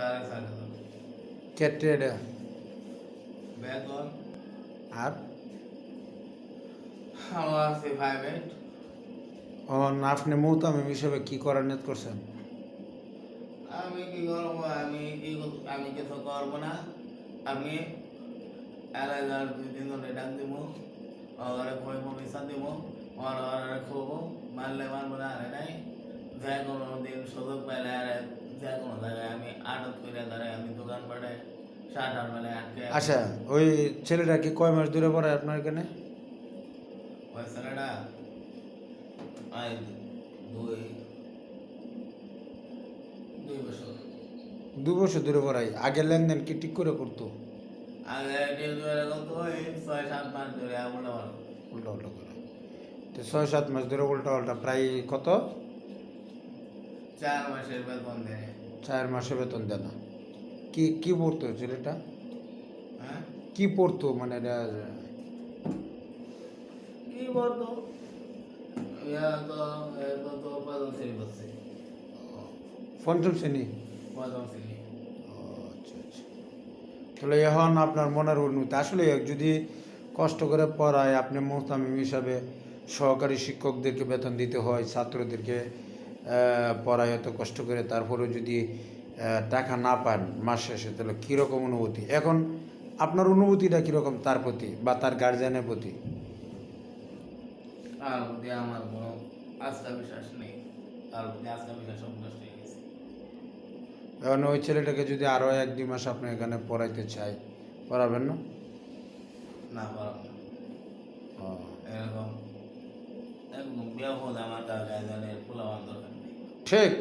₹4,500 কেটে এটা বেতন আর আমার আছে প্রাইভেট। আপনি মুহতামিম হিসেবে কি করার নিয়ত করছেন? আমি কি করবো? আমি কিছু করবো না। আমি এলাকার 2-3 জনে ডাক দিব, ওরে কইব বিচার দিব, ওরে খুবো, মারলে মারবো না আরে নাই। যে কোনো দিন সুযোগ পাইলে আরে যে কোনো জায়গায় আমি আটক করে ধরে আমি দোকান পাঠাই শাটার মানে আটকে। আচ্ছা, ওই ছেলেটা কি কয় মাস দূরে পড়ে আপনার এখানে? ওই ছেলেটা আই দুই 2 বছর 2 বছর দূরে পড়াই। আগের লেনদেন কি ঠিক করে করতো? আগে ডিল করে করতো ওই 6-7 মাস ধরে উল্টা পাল্টা। উল্টা উল্টা করে। তো 6-7 মাস ধরে উল্টা উল্টা প্রায় কত? 4 মাসের বেতন দেয়। 4 মাসে বেতন দেয় না। কি কি পড়তো ছেলেটা? হ্যাঁ কি পড়তো মানে এটা? কি বলতো? ইয়া তো তো প্রথম শ্রেণী পড়ছে। পঞ্চম শ্রেণী? প্রথম শ্রেণী। আচ্ছা আচ্ছা। তাহলে এখন আপনার মনের উন্নতি আসলে যদি কষ্ট করে পড়ায়, আপনি মুহতামিম হিসাবে সহকারী শিক্ষকদেরকে বেতন দিতে হয়, ছাত্রদেরকে পড়ায় এত কষ্ট করে, তারপরেও যদি টাকা না পান মাস শেষে, তাহলে কীরকম অনুভূতি? এখন আপনার অনুভূতিটা কীরকম তার প্রতি বা তার গার্জিয়ানের প্রতি? তার প্রতি আমার কোনো আস্থা বিশ্বাস নেই। তার প্রতি আস্থা বিশ্বাস সব নষ্ট হয়ে গেছে। এখন ওই ছেলেটাকে যদি আরও 1-2 মাস আপনি এখানে পড়াইতে চাই, পড়াবেন না? না পারব না। ও, এরকম একদম বেহুদ আমার গার্জিয়ানের পোলাপান দরকার নেই। ঠিক।